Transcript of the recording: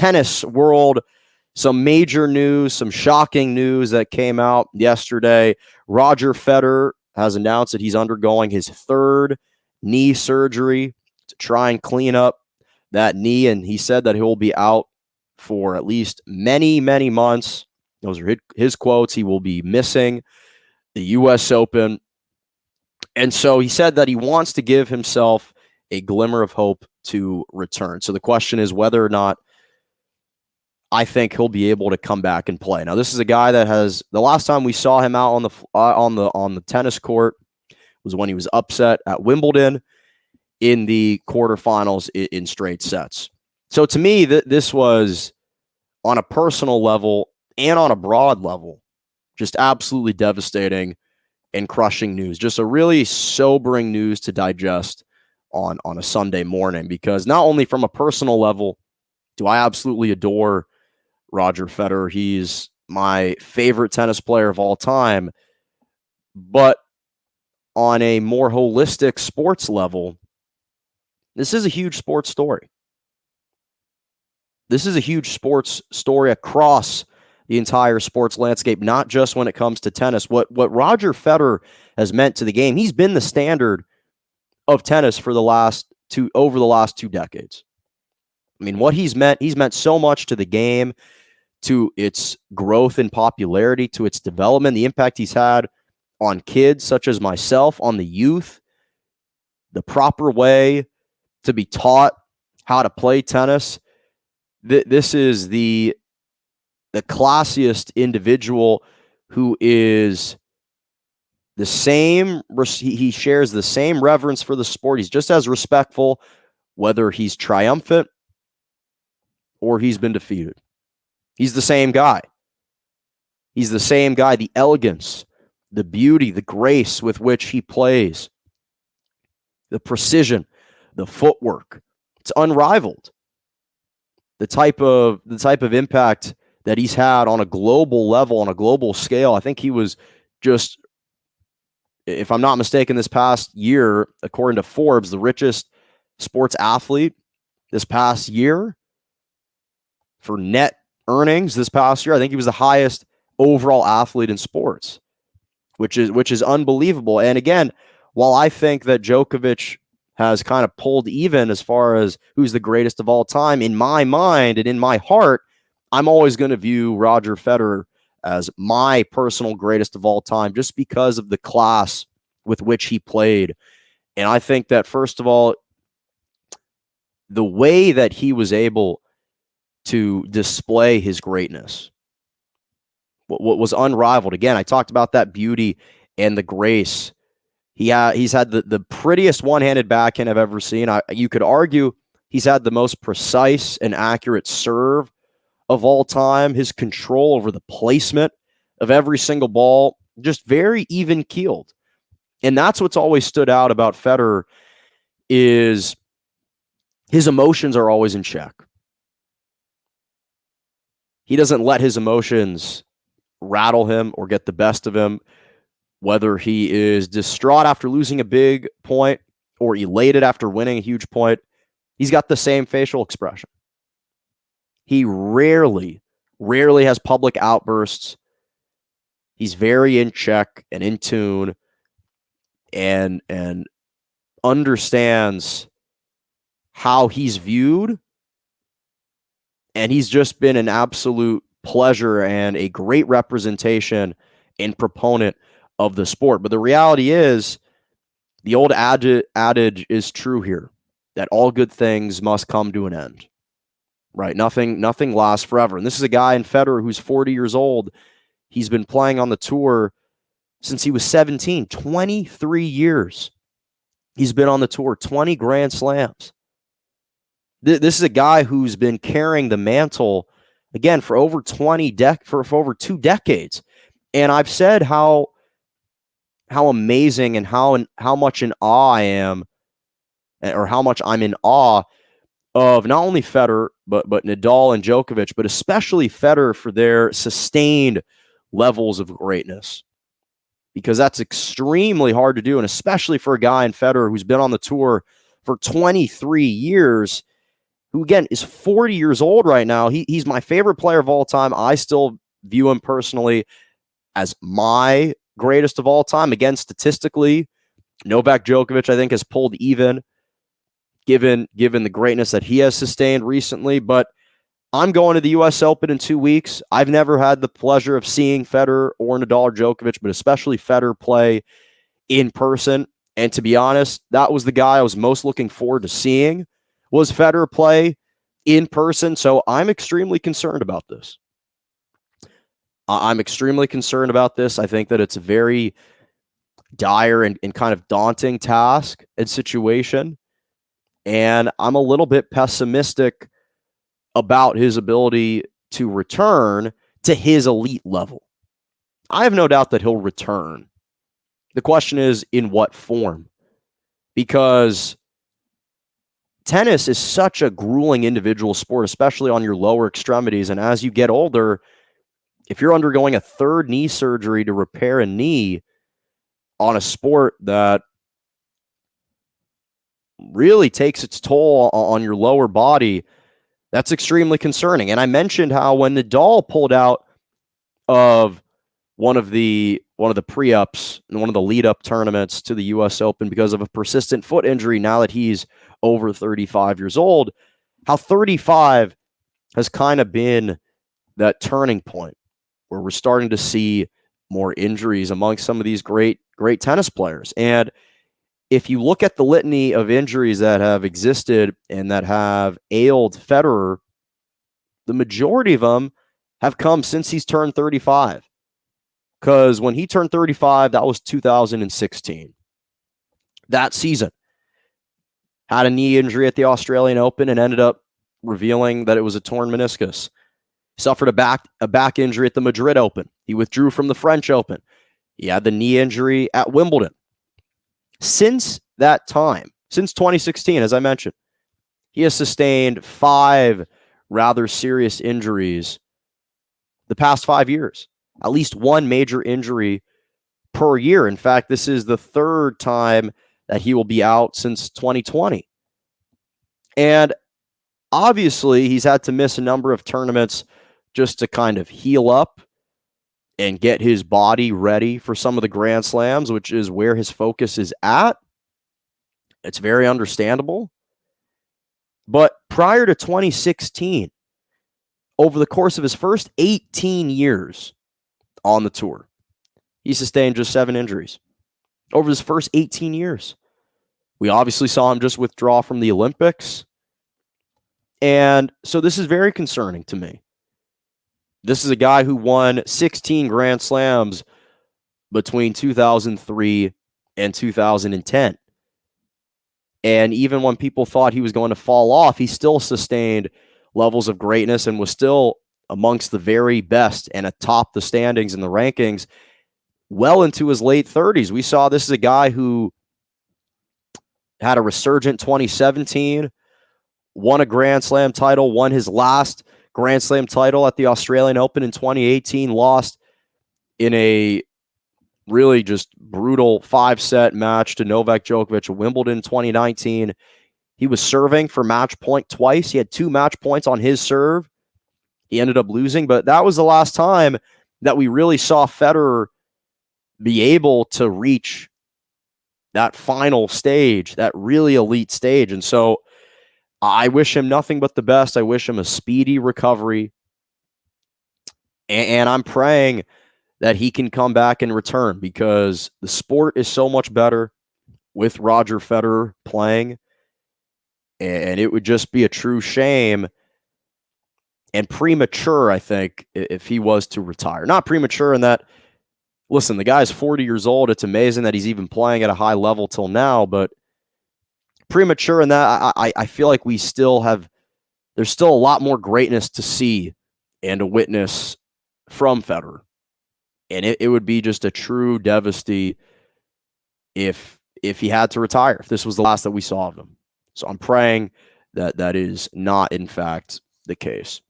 tennis world, some major news, some shocking news that came out yesterday. Roger Federer has announced that he's undergoing his third knee surgery to try and clean up that knee, and he said that he'll be out for at least many, many months. Those are his quotes. He will be missing the U.S. Open. And so he said that he wants to give himself a glimmer of hope to return. So the question is whether or not I think he'll be able to come back and play. Now, this is a guy that has, the last time we saw him out on the tennis court was when he was upset at Wimbledon in the quarterfinals in straight sets. So to me, this was, on a personal level and on a broad level, just absolutely devastating and crushing news. Just a really sobering news to digest on a Sunday morning, because not only from a personal level do I absolutely adore Roger Federer, he's my favorite tennis player of all time, but on a more holistic sports level, this is a huge sports story. This is a huge sports story across the entire sports landscape, not just when it comes to tennis. What Roger Federer has meant to the game, he's been the standard of tennis for over the last 2 decades. I mean, what he's meant so much to the game, to its growth in popularity, to its development, the impact he's had on kids such as myself, on the youth, the proper way to be taught how to play tennis. This is the classiest individual who is the same. He shares the same reverence for the sport. He's just as respectful, whether he's triumphant or he's been defeated. He's the same guy. He's the same guy. The elegance, the beauty, the grace with which he plays, the precision, the footwork, it's unrivaled. The type of impact that he's had on a global level, on a global scale. I think he was just, if I'm not mistaken, this past year, according to Forbes, the richest sports athlete this past year for net earnings this past year. I think he was the highest overall athlete in sports, which is unbelievable. And again, while I think that Djokovic has kind of pulled even as far as who's the greatest of all time, in my mind and in my heart, I'm always going to view Roger Federer as my personal greatest of all time, just because of the class with which he played. And I think that, first of all, the way that he was able to display his greatness, what was unrivaled. Again, I talked about that beauty and the grace. He's had the prettiest one-handed backhand I've ever seen. You could argue he's had the most precise and accurate serve of all time. His control over the placement of every single ball, just very even-keeled. And that's what's always stood out about Federer, is his emotions are always in check. He doesn't let his emotions rattle him or get the best of him, whether he is distraught after losing a big point or elated after winning a huge point. He's got the same facial expression. He rarely has public outbursts. He's very in check and in tune, and understands how he's viewed. And he's just been an absolute pleasure and a great representation and proponent of the sport. But the reality is, the old adage is true here, that all good things must come to an end. Right? Nothing lasts forever. And this is a guy in Federer who's 40 years old. He's been playing on the tour since he was 17, 23 years. He's been on the tour, 20 Grand Slams. This is a guy who's been carrying the mantle, again, for over for over 2 decades. And I've said how amazing and how much in awe I am, or how much I'm in awe of not only Federer, but Nadal and Djokovic, but especially Federer, for their sustained levels of greatness. Because that's extremely hard to do, and especially for a guy in Federer who's been on the tour for 23 years, who, again, is 40 years old right now. He's my favorite player of all time. I still view him personally as my greatest of all time. Again, statistically, Novak Djokovic, I think, has pulled even given the greatness that he has sustained recently. But I'm going to the U.S. Open in 2 weeks. I've never had the pleasure of seeing Federer or Nadal or Djokovic, but especially Federer play in person. And to be honest, that was the guy I was most looking forward to seeing, was Federer play in person. So I'm extremely concerned about this. I'm extremely concerned about this. I think that it's a very dire and kind of daunting task and situation. And I'm a little bit pessimistic about his ability to return to his elite level. I have no doubt that he'll return. The question is, in what form? Because tennis is such a grueling individual sport, especially on your lower extremities. And as you get older, if you're undergoing a third knee surgery to repair a knee on a sport that really takes its toll on your lower body, that's extremely concerning. And I mentioned how when Nadal pulled out of one of the pre-ups and one of the lead-up tournaments to the U.S. Open because of a persistent foot injury, now that he's over 35 years old, how 35 has kind of been that turning point where we're starting to see more injuries among some of these great tennis players. And if you look at the litany of injuries that have existed and that have ailed Federer, the majority of them have come since he's turned 35. Because when he turned 35, that was 2016. That season, had a knee injury at the Australian Open and ended up revealing that it was a torn meniscus. Suffered a back injury at the Madrid Open. He withdrew from the French Open. He had the knee injury at Wimbledon. Since that time, since 2016, as I mentioned, he has sustained 5 rather serious injuries the past 5 years. At least one major injury per year. In fact, this is the 3rd time that he will be out since 2020. And obviously, he's had to miss a number of tournaments just to kind of heal up and get his body ready for some of the Grand Slams, which is where his focus is at. It's very understandable. But prior to 2016, over the course of his first 18 years on the tour, he sustained just 7 injuries. Over his first 18 years. We obviously saw him just withdraw from the Olympics. And so this is very concerning to me. This is a guy who won 16 Grand Slams between 2003 and 2010. And even when people thought he was going to fall off, he still sustained levels of greatness and was still amongst the very best and atop the standings and the rankings well into his late 30s. We saw this is a guy who had a resurgent 2017, won a Grand Slam title, won his last Grand Slam title at the Australian Open in 2018, lost in a really just brutal 5-set match to Novak Djokovic at Wimbledon 2019. He was serving for match point twice. He had 2 match points on his serve. He ended up losing, but that was the last time that we really saw Federer be able to reach that final stage, that really elite stage. And so I wish him nothing but the best. I wish him a speedy recovery. And I'm praying that he can come back and return because the sport is so much better with Roger Federer playing. And it would just be a true shame and premature, I think, if he was to retire. Not premature in that, listen, the guy's 40 years old. It's amazing that he's even playing at a high level till now, but premature in that I feel like there's still a lot more greatness to see and to witness from Federer. And it would be just a true devastation if he had to retire, if this was the last that we saw of him. So I'm praying that that is not, in fact, the case.